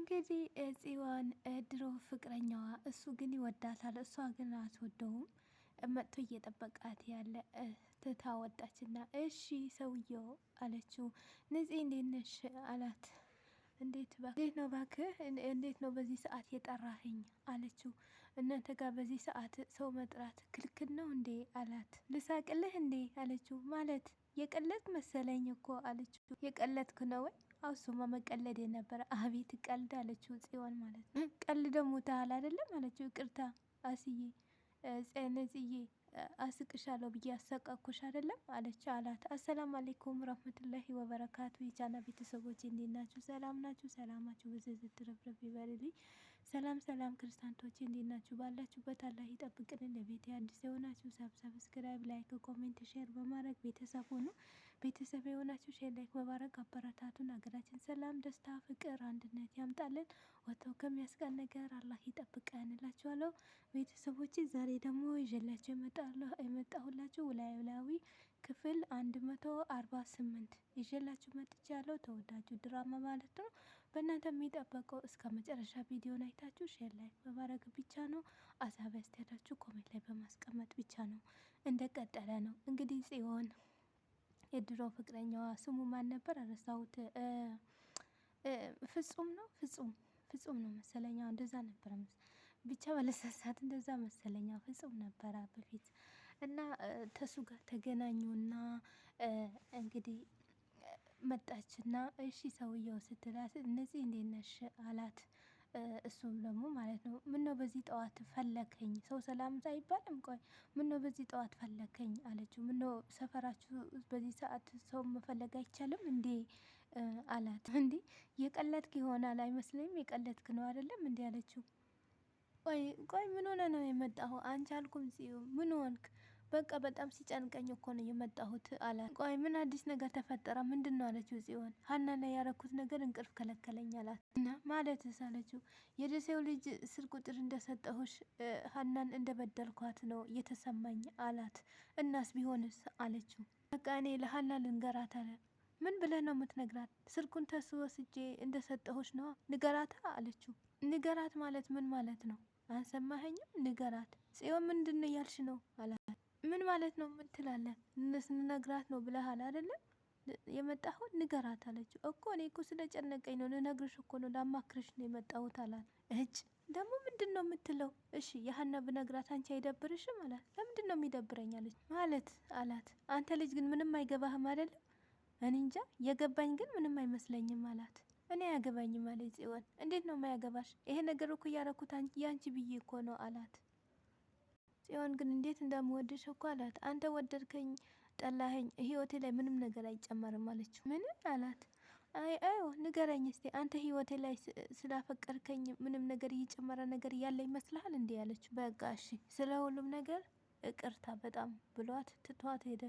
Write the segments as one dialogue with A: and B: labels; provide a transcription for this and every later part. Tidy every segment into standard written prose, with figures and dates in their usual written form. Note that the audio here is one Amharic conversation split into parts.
A: እንግዲህ ጽዮን ድሮ ፍቅረኛዋ እሱ ግን ይወዳታል፣ እሷ ግን አትወደውም። መጥቶ እየጠበቃት ያለ ትታ ወጣችና፣ እሺ ሰውየው አለችው። ነፂ እንዴት ነሽ አላት። እንዴት ነው እባክህ፣ እንዴት ነው በዚህ ሰዓት የጠራኸኝ አለችው። እናንተ ጋር በዚህ ሰዓት ሰው መጥራት ክልክል ነው እንዴ አላት። ልሳቅልህ እንዴ አለችው። ማለት የቀለድክ መሰለኝ እኮ አለችው። የቀለድክ ነው ወይ? እሱማ መቀለድ የነበረ። አቤት ቀልድ አለችው ጽዮን ማለት ነው። ቀልድ ደግሞ ታህል አይደለም አለችው። ይቅርታ አስዬ ነጽዬ አስቅሻለሁ ብዬ አሰቃኩሽ አይደለም አለች አላት። አሰላም አሌይኩም ረህመቱላሂ ወበረካቱ። የቻና ቤተሰቦች እንዴት ናችሁ? ሰላም ናችሁ? ሰላማችሁ ብዝዝት ትረፍረፍ ይበልልኝ። ሰላም ሰላም ክርስቲያኖች እንዴት ናችሁ? ባላችሁበት አላህ ይጠብቅልን። ለቤት አዲስ የሆናችሁ ሰብስክራይብ፣ ላይክ፣ ኮሜንት፣ ሼር በማድረግ ቤተሰብ ሆኑ። ቤተሰብ የሆናችሁ ሼር ላይክ በማድረግ አበረታቱን። ሀገራችን ሰላም፣ ደስታ፣ ፍቅር፣ አንድነት ያምጣልን። ወጥተው ከሚያስቀን ነገር አላህ ይጠብቀን እላችኋለሁ። ቤተሰቦች ዛሬ ደግሞ ይዤላችሁ የመጣሁላችሁ ኖላዊ ክፍል 148 ይዤላችሁ መጥቻለሁ። ተወዳጁ ድራማ ማለት ነው። በእናንተ የሚጠበቀው እስከ መጨረሻ ቪዲዮን አይታችሁ ሼር ላይክ በማድረግ ብቻ ነው። አሳብ አስተያየታችሁ ኮሜንት ላይ በማስቀመጥ ብቻ ነው። እንደቀጠለ ነው እንግዲህ ጽዮን የድሮ ፍቅረኛዋ ስሙ ማን ነበር? ረሳሁት። ፍጹም ነው ፍጹም ነው መሰለኝ። እንደዛ ነበረ ብቻ ባለሳሳት እንደዛ መሰለኝ። ፍጹም ነበረ በፊት እና ተሱ ጋር ተገናኙና እንግዲህ መጣችና እሺ ሰውየው ስትላት እነዚህ እንዴት ነሽ አላት። እሱም ደግሞ ማለት ነው ምነው በዚህ ጠዋት ፈለከኝ? ሰው ሰላምታ አይባልም? ቆይ ምነው በዚህ ጠዋት ፈለከኝ አለችው። ምነው ሰፈራችሁ በዚህ ሰዓት ሰው መፈለግ አይቻልም እንዴ አላት። እንዴ የቀለድክ ይሆናል አይመስለኝም፣ የቀለድክ ነው አይደለም እንዴ አለችው። ቆይ ምን ሆነ ነው የመጣሁ? አንቺ አልኩም ጽዮን ምን ሆንክ? በቃ በጣም ሲጨንቀኝ እኮ ነው የመጣሁት አላት። ቆይ ምን አዲስ ነገር ተፈጠረ? ምንድን ነው አለችው ጽዮን። ሀና ላይ ያረኩት ነገር እንቅልፍ ከለከለኝ አላት። እና ማለትስ አለችው። የደሴው ልጅ ስልክ ቁጥር እንደሰጠሁሽ ሀናን እንደበደልኳት ነው እየተሰማኝ አላት። እናስ ቢሆንስ አለችው። በቃ እኔ ለሀና ልንገራት አለ። ምን ብለህ ነው የምትነግራት? ስልኩን ተሱ ወስጄ እንደሰጠሁሽ ነዋ ንገራታ አለችው። ንገራት ማለት ምን ማለት ነው? አልሰማኸኝም? ንገራት ጽዮን ምንድን ነው ያልሽ ነው አላት። ምን ማለት ነው? ምን ትላለህ? ስንነግራት ነው ብለሃል አይደለም የመጣሁት? ንገራት አለችው። እኮ እኔ እኮ ስለጨነቀኝ ነው ልነግርሽ እኮ ነው ላማክርሽ ነው የመጣሁት አላት። እጭ ደግሞ ምንድን ነው የምትለው? እሺ የሀና ብነግራት አንቺ አይደብርሽም አላት። ለምንድን ነው የሚደብረኝ አለች። ማለት አላት። አንተ ልጅ ግን ምንም አይገባህም አይደለም? እኔ እንጃ የገባኝ ግን ምንም አይመስለኝም አላት። እኔ አያገባኝም አለች ጽዮን። እንዴት ነው የማያገባሽ? ይሄ ነገር እኮ እያረኩት ያንቺ ብዬ እኮ ነው አላት። ጽዮን ግን እንዴት እንደምወድሽ እኮ አላት። አንተ ወደድከኝ ጠላኸኝ ህይወቴ ላይ ምንም ነገር አይጨመርም አለችው። ምን አላት። አዎ ንገረኝ እስቲ አንተ ህይወቴ ላይ ስላፈቀርከኝ ምንም ነገር እየጨመረ ነገር ያለ ይመስልሃል እንዴ አለችው። በቃ እሺ ስለ ሁሉም ነገር ይቅርታ በጣም ብሏት ትቷት ሄደ።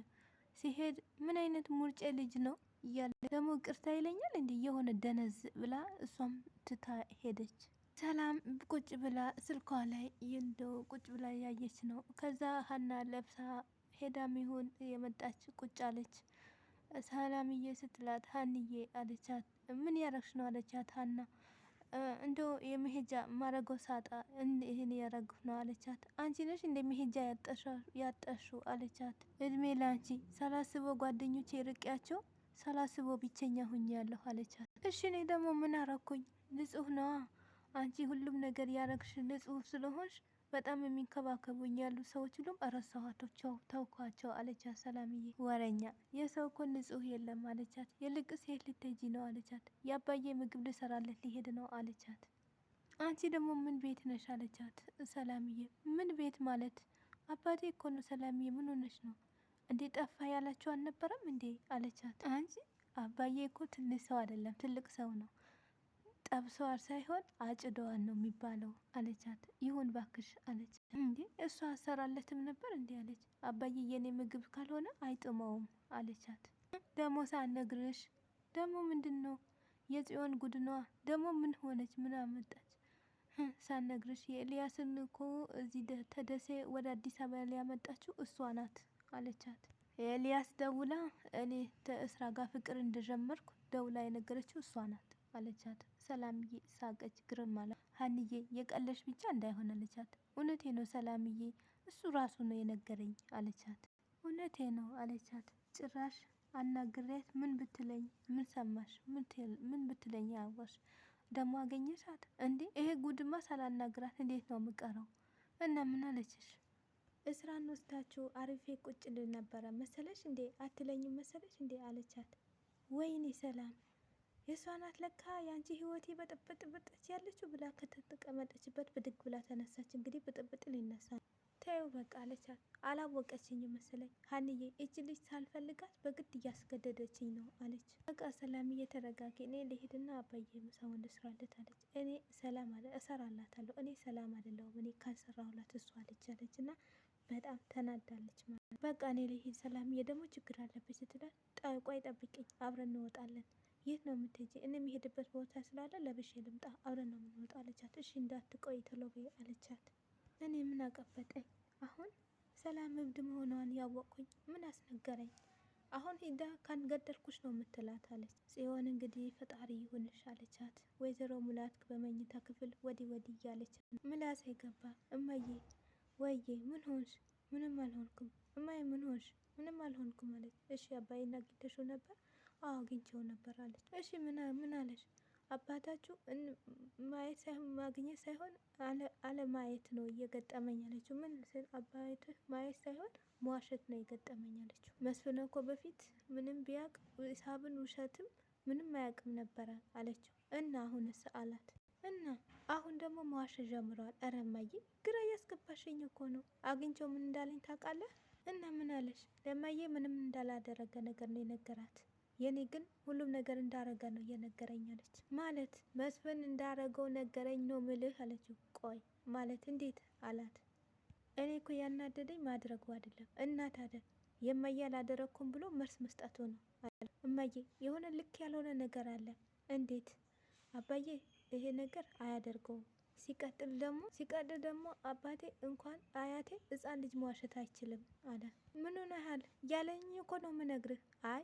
A: ሲሄድ ምን አይነት ሙርጬ ልጅ ነው እያለ ደግሞ ይቅርታ ይለኛል እንዴ የሆነ ደነዝ ብላ እሷም ትታ ሄደች። ሰላም ቁጭ ብላ ስልኳ ላይ እንደው ቁጭ ብላ ያየች ነው። ከዛ ሀና ለብሳ ሄዳም ይሁን የመጣች ቁጭ አለች። ሰላምዬ ስትላት ሀንዬ አለቻት። ምን ያረግሽ ነው አለቻት። ሀና እንደው የመሄጃ ማረገው ሳጣ ይህን ያረግሁ ነው አለቻት። አንቺ ነሽ እንደ መሄጃ ያጠሹ አለቻት። እድሜ ላንቺ ሳላስበው ጓደኞቼ ርቄያቸው ሳላስበው ብቸኛ ሁኝ ያለሁ አለቻት። እሺ እኔ ደግሞ ምን አረኩኝ? ንጹህ ነዋ። አንቺ ሁሉም ነገር ያረግሽ ንጹህ ስለሆንሽ በጣም የሚንከባከቡኝ ያሉ ሰዎች ሁሉም እረሳኋቸው ተውኳቸው አለቻት። ሰላምዬ ወረኛ የሰው እኮ ንጹህ የለም አለቻት። የልቅስ የት ልትሄጂ ነው አለቻት። የአባዬ ምግብ ልሰራለት ሊሄድ ነው አለቻት። አንቺ ደግሞ ምን ቤት ነሽ አለቻት። ሰላምዬ ምን ቤት ማለት? አባቴ እኮ ነው ሰላምዬ ምን ሆነሽ ነው እንዴ? ጠፋ ያላችሁ አልነበረም እንዴ አለቻት። አንቺ አባዬ እኮ ትንሽ ሰው አይደለም ትልቅ ሰው ነው። ጠብሰዋል ሳይሆን አጭደዋል ነው የሚባለው አለቻት። ይሁን ባክሽ አለች። እንዴ እሷ አሰራለትም ነበር እንዴ አለች። አባዬ የኔ ምግብ ካልሆነ አይጥመውም አለቻት። ደግሞ ሳነግርሽ ደግሞ ምንድን ነው የጽዮን ጉድኗ ደግሞ ምን ሆነች? ምን አመጣች? ሳነግርሽ የኤልያስን እኮ እዚህ ተደሴ ወደ አዲስ አበባ ሊያመጣችው እሷ ናት አለቻት። ኤልያስ ደውላ እኔ ከእስራ ጋር ፍቅር እንደጀመርኩ ደውላ የነገረችው እሷ ናት አለቻት። ሰላምዬ ሳቀች፣ ግርም አለ። ሀንዬ የቀለሽ ብቻ እንዳይሆን አለቻት። እውነቴ ነው ሰላምዬ፣ እሱ ራሱ ነው የነገረኝ አለቻት። እውነቴ ነው አለቻት። ጭራሽ አናግሬያት ምን ብትለኝ፣ ምን ሰማሽ፣ ምን ብትለኝ ያወሽ ደግሞ አገኘሻት እንዴ? ይሄ ጉድማ ሳላናግራት እንዴት ነው የምቀረው? እና ምን አለችሽ? እስራን ወስዳችሁ አሪፌ ቁጭ ልል ነበረ መሰለሽ እንዴ? አትለኝም መሰለሽ እንዴ አለቻት። ወይኔ ሰላም የእሷ ናት ለካ የአንቺ ህይወቴ በጥብጥ ያለችው ብላ ከተቀመጠችበት ብድግ ብላ ተነሳች። እንግዲህ ብጥብጥ ሊነሳ ተይው በቃ አለቻት። አላወቀችኝም መሰለኝ ሀንዬ፣ እች ልጅ ሳልፈልጋት በግድ እያስገደደችኝ ነው አለች። በቃ ሰላምዬ ተረጋጊ፣ እኔ ልሄድና አባዬ ምሳውን ልስራለት አለች። እኔ ሰላም አለ እሰራላታለሁ፣ እኔ ሰላም አይደለሁም፣ እኔ ካልሰራሁላት እሷ አለች እና በጣም ተናዳለች ማለት ነው። በቃ እኔ ልሄድ ሰላምዬ ደግሞ ችግር አለብኝ ስትላት፣ ቆይ ጠብቂኝ አብረን እንወጣለን። የት ነው የምትሄጂ? እኔ የሚሄድበት ቦታ ስላለ ለብሼ ልምጣ፣ አብረን ነው የምንወጣ አለቻት። እሺ እንዳትቆይ ቶሎ በይ አለቻት። እኔ ምን አቀበጠኝ አሁን ሰላም እብድ መሆኗን ያወቅኩኝ ምን አስነገረኝ? አሁን ሂዳ ካንገደልኩሽ ነው የምትላት አለች። ጽዮን እንግዲህ ፈጣሪ ይሁንሽ አለቻት። ወይዘሮ ሙላት በመኝታ ክፍል ወዲህ ወዲህ እያለች ምላሴ ገባ። እማዬ ወይዬ ምን ሆንሽ? ምንም አልሆንኩም እማዬ ምን ሆንሽ? ምንም አልሆንኩም አለች። እሺ አባዬን አግኝተሽው ነበር? አዎ አግኝቼው ነበር አለች። እሺ ምን አለሽ? አባታችሁ ማየት ሳይሆን ማግኘት ሳይሆን አለማየት ነው እየገጠመኝ አለችው። ምን አባትህ ማየት ሳይሆን መዋሸት ነው የገጠመኝ አለችው። መስፍን እኮ በፊት ምንም ቢያቅ ሂሳብን ውሸትም ምንም አያውቅም ነበረ አለችው። እና አሁንስ አላት። እና አሁን ደግሞ መዋሸት ጀምረዋል። ኧረ እማዬ ግራ እያስገባሽኝ እኮ ነው። አግኝቼው ምን እንዳለኝ ታውቃለህ? እና ምን አለሽ? ለማዬ ምንም እንዳላደረገ ነገር ነው የነገራት። የኔ ግን ሁሉም ነገር እንዳረገ ነው እየነገረኝ አለች። ማለት መስፍን እንዳረገው ነገረኝ ነው ምልህ አለችው። ቆይ ማለት እንዴት አላት። እኔ እኮ ያናደደኝ ማድረጉ አይደለም እና ታዲያ የማዬ አላደረግኩም ብሎ መልስ መስጠቱ ነው አለ። እማዬ የሆነ ልክ ያልሆነ ነገር አለ። እንዴት? አባዬ ይሄ ነገር አያደርገውም። ሲቀጥል ደግሞ አባቴ እንኳን አያቴ ሕፃን ልጅ መዋሸት አይችልም አለ። ምን ሆነሃል? ያለኝ እኮ ነው ምነግርህ። አይ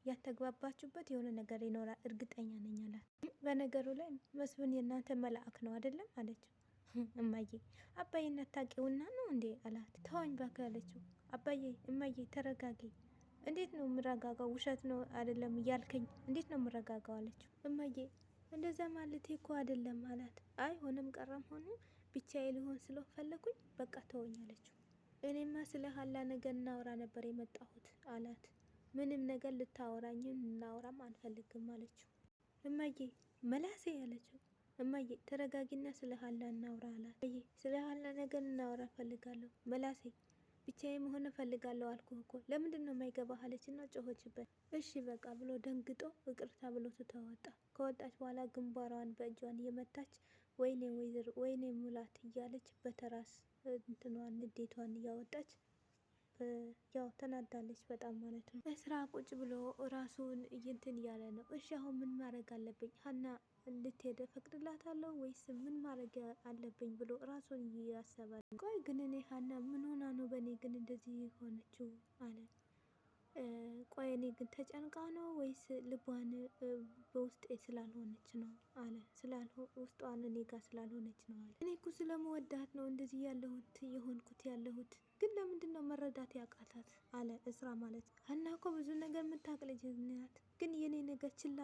A: ያተግባባችሁበት የሆነ ነገር ይኖራል እርግጠኛ ነኝ አላት። በነገሩ ላይ መስፍን የእናንተ መልአክ ነው አይደለም አለችው። እማዬ አባዬን አታውቂውና ነው እንዴ አላት። ተወኝ እባክህ አለችው። አባዬ እማዬ ተረጋጊ። እንዴት ነው የምረጋጋው? ውሸት ነው አይደለም እያልከኝ እንዴት ነው የምረጋጋው አለችው። እማዬ እንደዛ ማለቴ እኮ አይደለም አላት። አይ ሆነም ቀረም ሆነ ብቻዬ ሊሆን ስለፈለኩኝ በቃ ተወኝ አለችው። እኔማ ስለ ሀላ ነገር እናውራ ነበር የመጣሁት አላት። ምንም ነገር ልታወራኝም እናውራም አንፈልግም አለችው። እማዬ መላሴ አለችው። እማዬ ተረጋጊና ስለ ሀላ እናውራ አላት። እማዬ ስለ ሀላ ነገር እናውራ እፈልጋለሁ መላሴ፣ ብቻዬ መሆን እፈልጋለሁ አልኩህ እኮ ለምንድን ነው የማይገባህ አለችና ጮኸችበት። እሺ በቃ ብሎ ደንግጦ ይቅርታ ብሎ ትተወጣ። ከወጣች በኋላ ግንባሯን በእጇን እየመታች ወይኔ ሙላት እያለች በተራስ እንትኗን ንዴቷን እያወጣች ያው ተናዳለች በጣም ማለት ነው። በስራ ቁጭ ብሎ ራሱን እንትን እያለ ነው። እሺ አሁን ምን ማድረግ አለብኝ? ሀና እንድትሄድ ፈቅድላታለሁ ወይስ ምን ማድረግ አለብኝ ብሎ ራሱን እያሰበ ነው። ቆይ ግን እኔ ሀና ምን ሆና ነው በእኔ ግን እንደዚህ የሆነችው አለ። ቆይ እኔ ግን ተጨንቃ ነው ወይስ ልቧን በውስጤ ስላልሆነች ነው አለ። ውስጧን እኔ ጋር ስላልሆነች ነው አለ። እኔ እኮ ስለመወዳት ነው እንደዚህ ያለሁት ግን ለምንድን ነው መረዳት ያቃታት አለ እስራ ማለት ነው። ሀና እኮ ብዙ ነገር የምታውቅ ልጅ ናት፣ ግን የኔ ነገር ችላ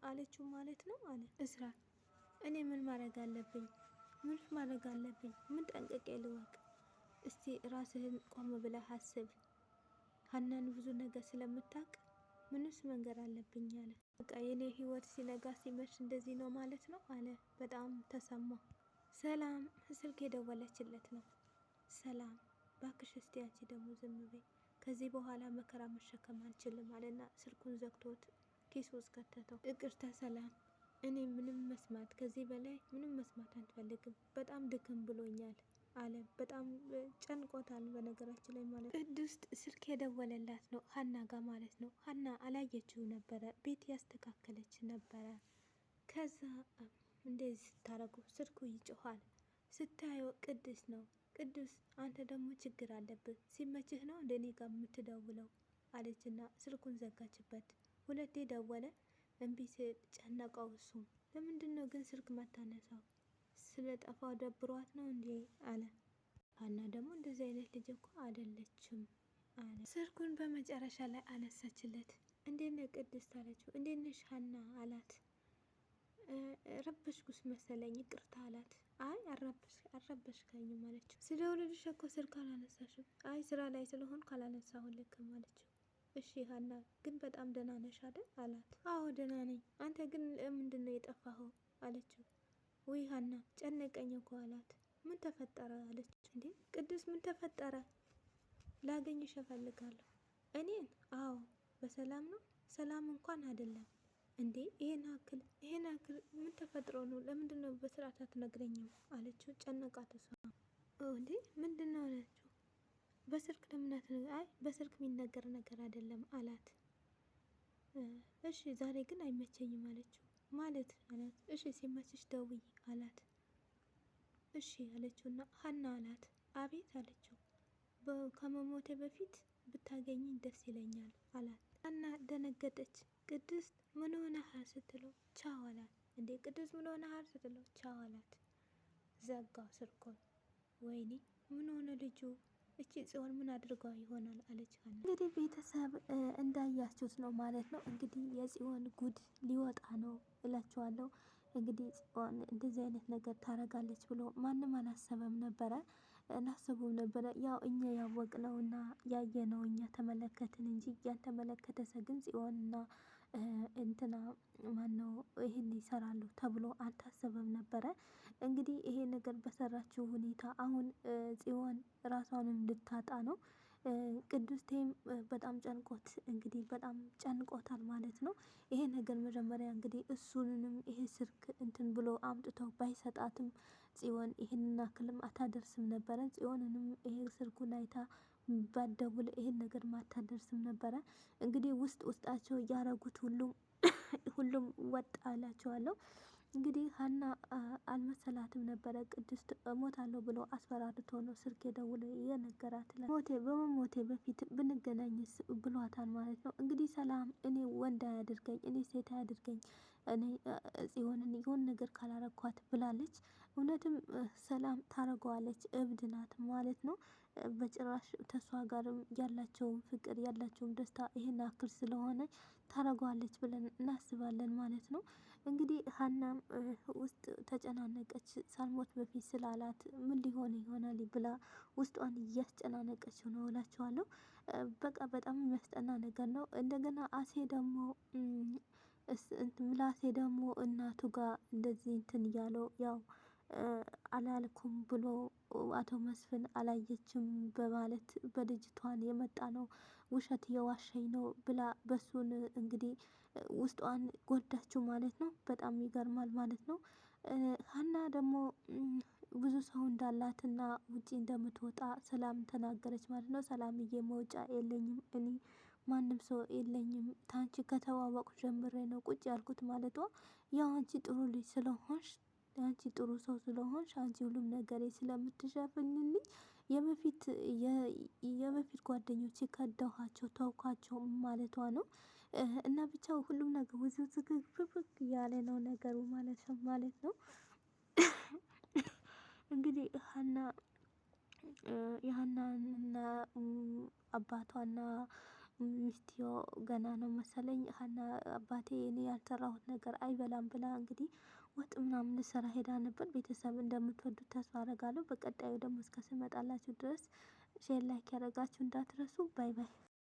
A: አለችው ማለት ነው አለ እስራ። እኔ ምን ማድረግ አለብኝ? ምን ጠንቅቄ ልወቅ? እስቲ ራስህን ቆም ብለህ አስብ። ሀናን ብዙ ነገር ስለምታውቅ ምንስ መንገር አለብኝ አለ። በቃ የኔ ህይወት ሲነጋ ሲመሽ እንደዚህ ነው ማለት ነው አለ። በጣም ተሰማ። ሰላም ስልክ የደወለችለት ነው። ሰላም ባክሽ እስቲ አንቺ ደግሞ ዝም በይ፣ ከዚህ በኋላ መከራ መሸከም አልችልም አለና ስልኩን ዘግቶት ኪስ ውስጥ ከተተው። ይቅርታ ሰላም፣ እኔ ከዚህ በላይ ምንም መስማት አንፈልግም፣ በጣም ድክም ብሎኛል አለ። በጣም ጨንቆታል በነገራችን ላይ ማለት ነው። ቅድስት ስልክ የደወለላት ነው ሀና ጋር ማለት ነው። ሀና አላየችው ነበረ፣ ቤት ያስተካከለች ነበረ። ከዛ እንደዚህ ስታረጉ ስልኩ ይጮኋል። ስታየው ቅድስት ነው። ቅዱስ አንተ ደግሞ ችግር አለብህ፣ ሲመችህ ነው እንደ እኔ ጋር የምትደውለው አለችና ስልኩን ዘጋችበት። ሁለቴ ደወለ። እምቢ ስል ጨነቀው። እሱም ለምንድን ነው ግን ስልክ ማታነሳው? ስለ ጠፋው ደብሯት ነው እንዴ አለ። ሀና ደግሞ እንደዚህ አይነት ልጅ እኮ አይደለችም አለ። ስልኩን በመጨረሻ ላይ አነሳችለት። እንዴት ነህ ቅድስት አለችው። እንዴት ነሽ ሀና አላት። ረበሽኩስ መሰለኝ ይቅርታ አላት። አይ አልረበሽከኝም አለችው። ስደውልልሽ እኮ ስልክ አላነሳሽም። አይ ስራ ላይ ስለሆንኩ አላነሳሁልክም አለችው። እሺ ሀና ግን በጣም ደህና ነሽ አይደል አላት። አዎ ደህና ነኝ። አንተ ግን ምንድን ነው የጠፋኸው አለችው። ውይ ሀና ጨነቀኝ እኮ አላት። ምን ተፈጠረ አለች። እንዴ ቅዱስ ምን ተፈጠረ? ላገኝሽ እፈልጋለሁ። እኔን? አዎ በሰላም ነው? ሰላም እንኳን አይደለም። እንዴ ይሄን ያክል ምን ተፈጥሮ ነው? ለምንድን ነው በስርዓት አትነግረኝም አለችው። ጨነቃት እሷ። እንዴ ምንድን ነው አለችው። በስልክ ለምናት? አይ በስልክ የሚነገር ነገር አይደለም አላት። እሺ ዛሬ ግን አይመቸኝም አለችው። ማለት አላት። እሺ ሲመችሽ ደውይ አላት። እሺ አለችውና ሀና አላት። አቤት አለችው። ከመሞቴ በፊት ብታገኝኝ ደስ ይለኛል አላት። ሀና ደነገጠች። ቅድስት ምን ሆነሃል ስትለው ቻው አላት። እንዴ ቅድስት ምን ሆነሃል ስትለው ቻው አላት። ዘጋ ስልኩን። ወይኔ ምን ሆነ ልጁ? እቺ ጽዮን ምን አድርጓ ይሆናል አለች ሀና። እንግዲህ ቤተሰብ እንዳያችሁት ነው ማለት ነው። እንግዲህ የጽዮን ጉድ ሊወጣ ነው እላችኋለሁ። እንግዲህ ጽዮን እንደዚህ አይነት ነገር ታረጋለች ብሎ ማንም አላሰበም ነበረ፣ አላሰቡም ነበረ። ያው እኛ ያወቅነው እና ያየነው እኛ ተመለከትን እንጂ ያልተመለከተ ሰው ግን ጽዮንና እንትና ማነው ይህን ይሰራሉ ተብሎ አልታሰበም ነበረ። እንግዲህ ይሄ ነገር በሰራችው ሁኔታ አሁን ጽዮን ራሷንም ልታጣ ነው። ቅድስቴም በጣም ጨንቆት እንግዲህ በጣም ጨንቆታል ማለት ነው። ይሄ ነገር መጀመሪያ እንግዲህ እሱንም ይሄ ስልክ እንትን ብሎ አምጥተው ባይሰጣትም ጽዮን ይህንን አክልም አታደርስም ነበረ። ጽዮንንም ይሄ ስልኩን አይታ ባደውል ይሄን ነገር ማታደርስም ነበረ። እንግዲህ ውስጣቸው እያረጉት ሁሉም ወጣ እላቸዋለሁ። እንግዲህ ሀና አልመሰላትም ነበረ። ቅድስት እሞታለሁ ብሎ አስፈራርቶ ነው ስልክ የደውሎ የነገራት። በመሞቴ በፊት ብንገናኝስ ብሏታል ማለት ነው። እንግዲህ ሰላም እኔ ወንድ አያድርገኝ፣ እኔ ሴት አያድርገኝ፣ እኔ ጽዮንን የሆነ ነገር ካላረኳት ብላለች። እውነትም ሰላም ታረገዋለች። እብድ ናት ማለት ነው። በጭራሽ ተሷ ጋርም ያላቸውን ፍቅር ያላቸውን ደስታ ይሄን አክል ስለሆነ ታረገዋለች ብለን እናስባለን ማለት ነው። እንግዲህ ሀናም ውስጥ ተጨናነቀች። ሳልሞት በፊት ስላላት ምን ሊሆን ይሆናል ብላ ውስጧን እያስጨናነቀች ነው እላቸዋለሁ። በቃ በጣም የሚያስጠና ነገር ነው። እንደገና አሴ ደግሞ ምላሴ ደግሞ እናቱ ጋር እንደዚህ እንትን እያለው ያው አላልኩም ብሎ አቶ መስፍን አላየችም በማለት በልጅቷን የመጣ ነው ውሸት እየዋሸኝ ነው ብላ በሱን እንግዲህ ውስጧን ጎዳችው ማለት ነው። በጣም ይገርማል ማለት ነው። ሀና ደግሞ ብዙ ሰው እንዳላትና ውጪ እንደምትወጣ ሰላም ተናገረች ማለት ነው። ሰላምዬ መውጫ የለኝም እኔ ማንም ሰው የለኝም፣ ታንቺ ከተዋወቁ ጀምሬ ነው ቁጭ ያልኩት ማለቷ ያው አንቺ ጥሩ ልጅ ስለሆንሽ፣ አንቺ ጥሩ ሰው ስለሆንሽ፣ አንቺ ሁሉም ነገሬ ስለምትሸፍንልኝ የበፊት ጓደኞቼ ከዳኋቸው ተውኳቸው ማለቷ ነው። እና ብቻ ሁሉም ነገር ውዝግዝግብግ ያለ ነው ነገሩ ማለት ነው። እንግዲህ ሀና የሀናና አባቷና ሚስትዮ ገና ነው መሰለኝ። ሀና አባቴ እኔ ያልሰራሁት ነገር አይበላም ብላ እንግዲህ ወጥ ምናምን ልሰራ ሄዳ ነበር። ቤተሰብ እንደምትወዱት ተስፋ አደርጋለሁ። በቀጣዩ ደግሞ እስከ ስመጣላችሁ ድረስ ሼር ላይክ ያደረጋችሁ እንዳትረሱ። ባይ ባይ።